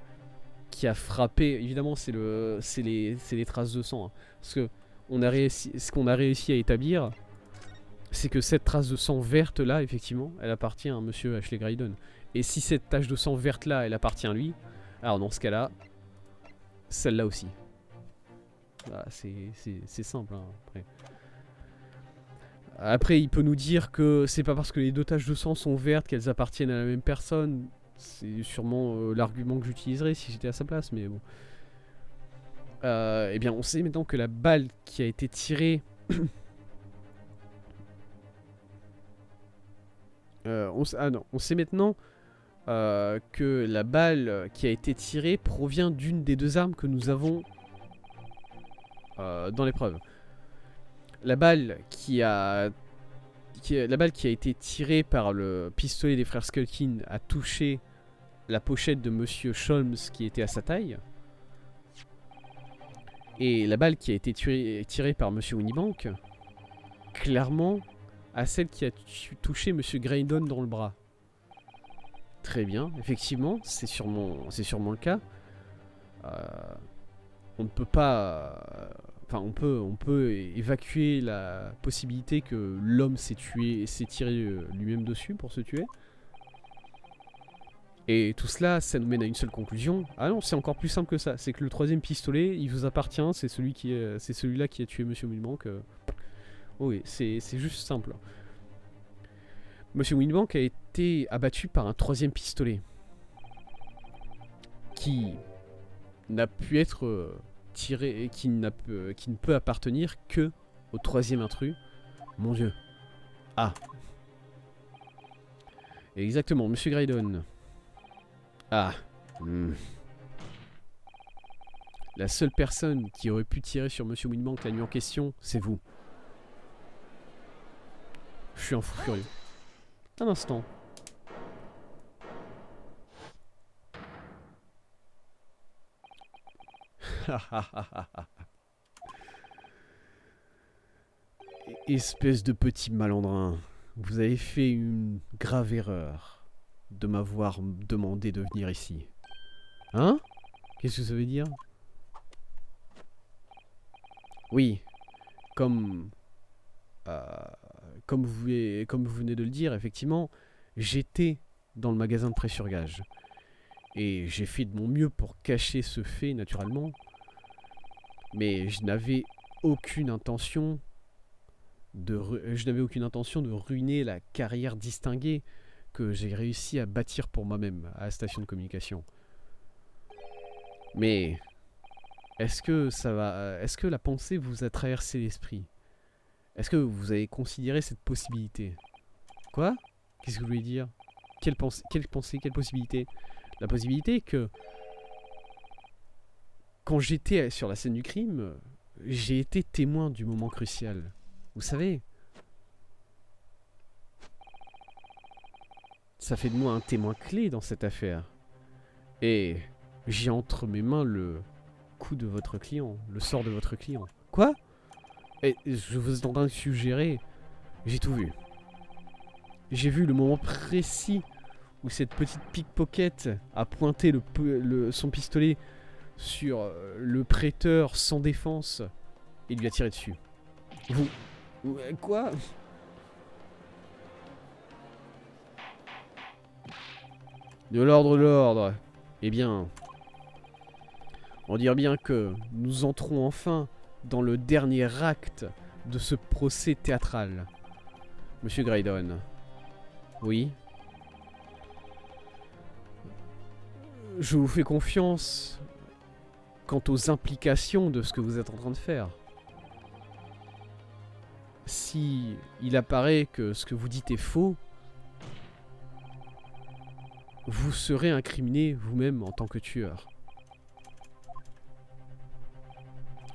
qui a frappé... Évidemment, c'est les traces de sang. Hein, parce que ce qu'on a réussi à établir, c'est que cette trace de sang verte là, effectivement, elle appartient à Monsieur Ashley Graydon. Et si cette tache de sang verte là, elle appartient à lui, alors dans ce cas-là, celle-là aussi. Bah, c'est simple, hein, après. Après, il peut nous dire que c'est pas parce que les 2 taches de sang sont vertes qu'elles appartiennent à la même personne. C'est sûrement l'argument que j'utiliserais si j'étais à sa place, mais bon. Eh bien, on sait maintenant que la balle qui a été tirée... on sait maintenant que la balle qui a été tirée provient d'une des 2 armes que nous avons dans l'épreuve. La balle qui a été tirée par le pistolet des frères Skulkin a touché la pochette de Monsieur Sholmes qui était à sa taille. Et la balle qui a été tirée par Monsieur Winniebank, clairement, à celle qui a touché Monsieur Graydon dans le bras. Très bien, effectivement, c'est sûrement le cas. On ne peut pas... Enfin, on peut évacuer la possibilité que l'homme s'est tiré lui-même dessus pour se tuer. Et tout cela, ça nous mène à une seule conclusion. Ah non, c'est encore plus simple que ça. C'est que le 3e pistolet, il vous appartient. C'est celui-là qui a tué Monsieur Winbank. Oui, c'est juste simple. Monsieur Winbank a été abattu par un 3e pistolet. Qui n'a pu être tiré et qui ne peut appartenir que au 3e intrus. Mon Dieu. Ah. Exactement, Monsieur Graydon. Ah. La seule personne qui aurait pu tirer sur Monsieur Winbank la nuit en question, c'est vous. Je suis un fou furieux. Un instant. Espèce de petit malandrin. Vous avez fait une grave erreur de m'avoir demandé de venir ici. Hein? Qu'est-ce que ça veut dire? Oui, comme vous venez de le dire, effectivement, j'étais dans le magasin de prêt-sur-gage. Et j'ai fait de mon mieux pour cacher ce fait, naturellement. Mais je n'avais aucune intention de ruiner la carrière distinguée que j'ai réussi à bâtir pour moi-même à la station de communication. Mais est-ce que la pensée vous a traversé l'esprit? Est-ce que vous avez considéré cette possibilité? Quoi? Qu'est-ce que vous voulez dire? Quelle possibilité? La possibilité que quand j'étais sur la scène du crime, j'ai été témoin du moment crucial. Vous savez, ça fait de moi un témoin clé dans cette affaire. Et j'ai entre mes mains le coup de votre client, le sort de votre client. Quoi? Et je vous ai en train de suggérer, j'ai tout vu. J'ai vu le moment précis où cette petite pickpocket a pointé son pistolet sur le prêteur sans défense et lui a tiré dessus. Quoi? De l'ordre. Eh bien, on dirait bien que nous entrons enfin dans le dernier acte de ce procès théâtral. Monsieur Graydon. Oui. Je vous fais confiance quant aux implications de ce que vous êtes en train de faire. Si il apparaît que ce que vous dites est faux, vous serez incriminé vous-même en tant que tueur.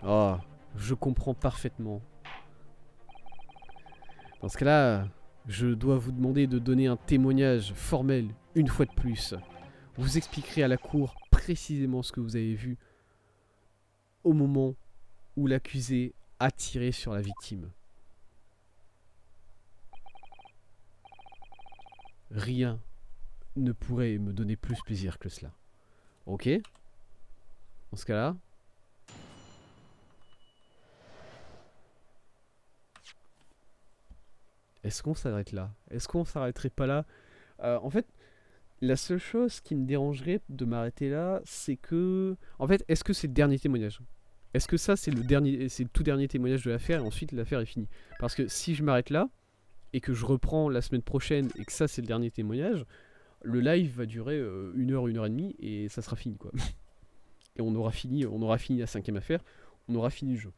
Oh, je comprends parfaitement. Dans ce cas-là, je dois vous demander de donner un témoignage formel, une fois de plus. Vous expliquerez à la cour précisément ce que vous avez vu au moment où l'accusé a tiré sur la victime. Rien ne pourrait me donner plus plaisir que cela. Ok? Dans ce cas-là... Est-ce qu'on s'arrête là? Est-ce qu'on s'arrêterait pas là? En fait, la seule chose qui me dérangerait de m'arrêter là, c'est que... En fait, est-ce que c'est le dernier témoignage? Est-ce que ça, c'est le tout dernier témoignage de l'affaire et ensuite l'affaire est finie? Parce que si je m'arrête là, et que je reprends la semaine prochaine, et que ça, c'est le dernier témoignage, le live va durer 1 heure et demie, et ça sera fini, quoi. Et on aura fini la 5e affaire, on aura fini le jeu.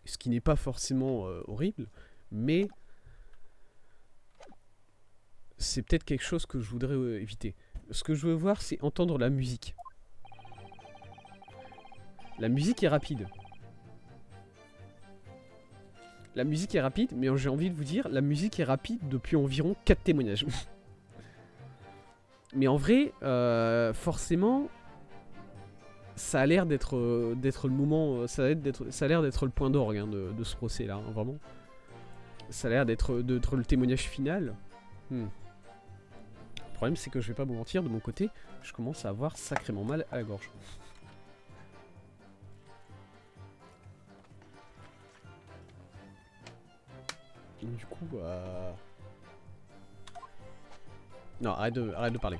Ce qui n'est pas forcément horrible, mais... c'est peut-être quelque chose que je voudrais éviter. Ce que je veux voir, c'est entendre la musique. La musique est rapide. La musique est rapide, mais j'ai envie de vous dire, la musique est rapide depuis environ 4 témoignages. Mais en vrai, forcément, ça a l'air d'être le moment, ça a l'air d'être le point d'orgue hein, de ce procès-là, hein, vraiment. Ça a l'air d'être le témoignage final. Le problème, c'est que je vais pas vous mentir, de mon côté, je commence à avoir sacrément mal à la gorge. Du coup, non, arrête de parler.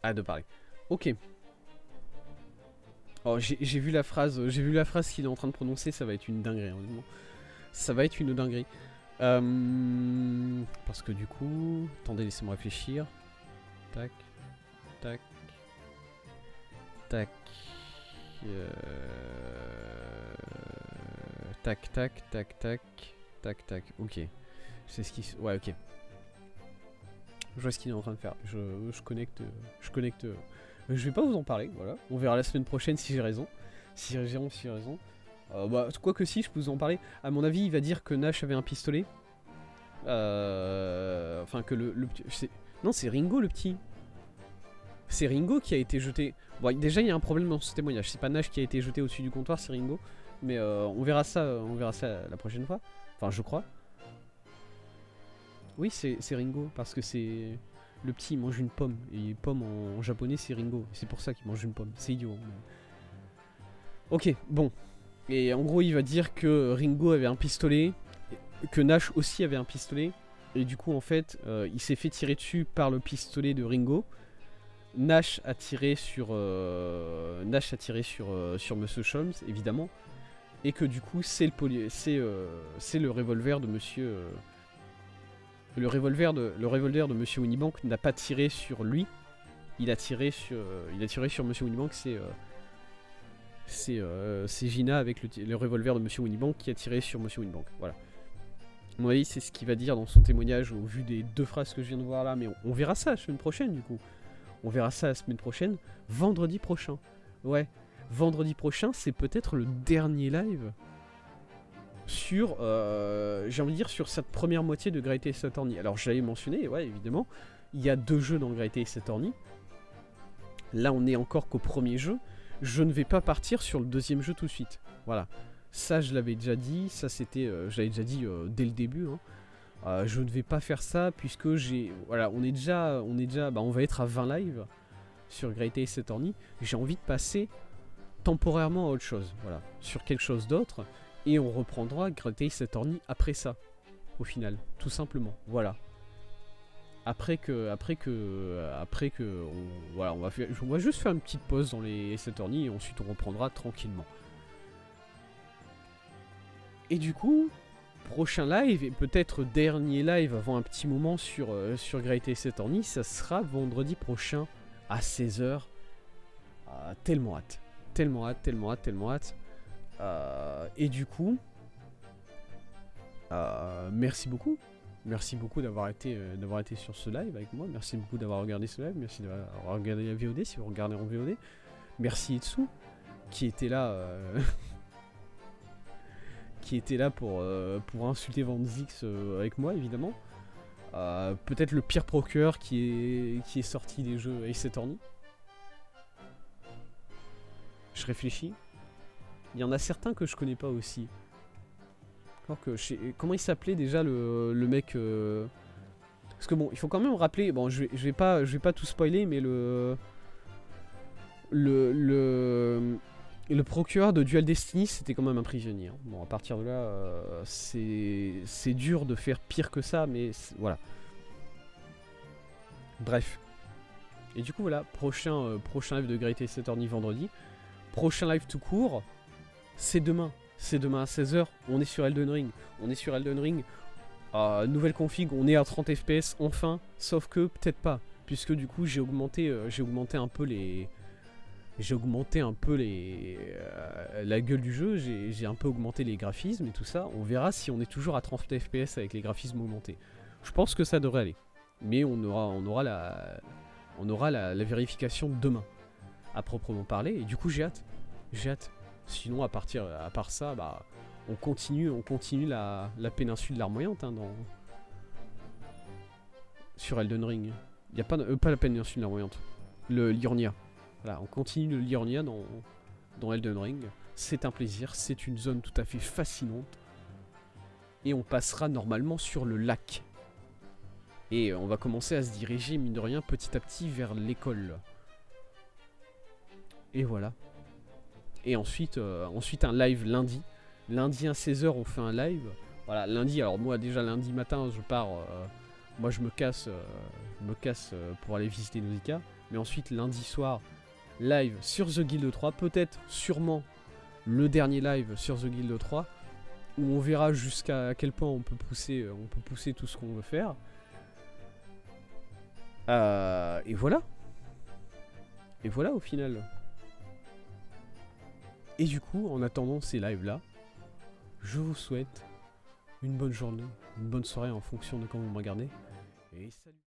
Arrête de parler. Ok. Oh, j'ai vu la phrase qu'il est en train de prononcer, ça va être une dinguerie, honnêtement. Ça va être une dinguerie. Parce que du coup... Attendez, laissez-moi réfléchir. Tac. Tac. Tac. Tac, tac, tac, tac. Tac, tac. Ok. C'est ce qui... Ouais, ok. Je vois ce qu'il est en train de faire. Je connecte... Je vais pas vous en parler, voilà. On verra la semaine prochaine si j'ai raison. Si j'ai raison. Bah, quoi que si, je peux vous en parler. À mon avis, il va dire que Nash avait un pistolet. Enfin, que le petit... Non, c'est Ringo, le petit. C'est Ringo qui a été jeté... Bon, déjà, il y a un problème dans ce témoignage. C'est pas Nash qui a été jeté au-dessus du comptoir, c'est Ringo. Mais on verra ça la prochaine fois. Enfin, je crois. Oui, c'est Ringo, parce que c'est... Le petit, il mange une pomme. Et pomme en japonais, c'est Ringo. C'est pour ça qu'il mange une pomme. C'est idiot. Mais... Ok, bon. Et en gros, il va dire que Ringo avait un pistolet, que Nash aussi avait un pistolet. Et du coup, en fait, il s'est fait tirer dessus par le pistolet de Ringo. Nash a tiré sur Monsieur Sholmes, évidemment. Et que du coup, c'est le revolver de Monsieur... Le revolver de Monsieur Winniebank n'a pas tiré sur lui. Il a tiré sur Monsieur Winniebank. C'est Gina avec le revolver de Monsieur Winniebank qui a tiré sur Monsieur Winniebank. Voilà. À mon avis, c'est ce qu'il va dire dans son témoignage au vu des 2 phrases que je viens de voir là. Mais on verra ça la semaine prochaine du coup. On verra ça la semaine prochaine. Vendredi prochain. Ouais. Vendredi prochain, c'est peut-être le dernier live sur, j'ai envie de dire, sur cette première moitié de Great Ace Attorney. Alors, j'avais mentionné, ouais, évidemment, il y a 2 jeux dans Great Ace Attorney. Là, on est encore qu'au premier jeu. Je ne vais pas partir sur le 2e jeu tout de suite. Voilà. Ça, je l'avais déjà dit. Ça, c'était, je l'avais déjà dit dès le début. Hein. Je ne vais pas faire ça puisque j'ai... Voilà, on est déjà... Bah, on va être à 20 lives sur Great Ace Attorney. J'ai envie de passer temporairement à autre chose. Voilà. Sur quelque chose d'autre. Et on reprendra Great Ace Attorney après ça, au final, tout simplement. Voilà. Après que, voilà, on va juste faire une petite pause dans les Ace Attorney et ensuite on reprendra tranquillement. Et du coup, prochain live, et peut-être dernier live avant un petit moment sur Greatest Attorney, ça sera vendredi prochain à 16h. Tellement hâte. Tellement hâte, tellement hâte, tellement hâte. Et du coup, merci beaucoup. Merci beaucoup d'avoir été sur ce live avec moi. Merci beaucoup d'avoir regardé ce live. Merci d'avoir regardé la VOD si vous regardez en VOD. Merci Etsu qui était là, pour insulter Van Zix avec moi évidemment. Peut-être le pire procureur qui est sorti des jeux Ace Attorney. Je réfléchis. Il y en a certains que je connais pas aussi. Comment il s'appelait déjà le mec Parce que bon, il faut quand même rappeler. Bon, je vais pas tout spoiler, mais le procureur de Dual Destiny, c'était quand même un prisonnier. Hein. Bon, à partir de là, c'est dur de faire pire que ça, mais voilà. Bref. Et du coup, voilà, prochain live de Greatest Attorney vendredi. Prochain live tout court, c'est demain. C'est demain à 16h, on est sur Elden Ring. Nouvelle config, on est à 30 FPS enfin, sauf que peut-être pas, puisque du coup j'ai augmenté un peu la gueule du jeu, j'ai un peu augmenté les graphismes et tout ça. On verra si on est toujours à 30 FPS avec les graphismes augmentés. Je pense que ça devrait aller, mais on aura la vérification demain, à proprement parler, et du coup j'ai hâte. Sinon, à part ça, bah, on continue la péninsule larmoyante hein, sur Elden Ring. Il n'y a pas la péninsule larmoyante, le Liurnia. Voilà, on continue le Liurnia dans Elden Ring. C'est un plaisir, c'est une zone tout à fait fascinante. Et on passera normalement sur le lac. Et on va commencer à se diriger, mine de rien, petit à petit vers l'école. Et voilà. Et ensuite un live lundi. Lundi à 16h, on fait un live. Voilà, lundi, alors moi déjà lundi matin, je pars. Moi je me casse pour aller visiter Nausicaa. Mais ensuite, lundi soir, live sur The Guild 3. Peut-être, sûrement, le dernier live sur The Guild 3. Où on verra jusqu'à quel point on peut pousser tout ce qu'on veut faire. Et voilà. Et voilà au final. Et du coup, en attendant ces lives-là, je vous souhaite une bonne journée, une bonne soirée en fonction de quand vous me regardez. Et salut!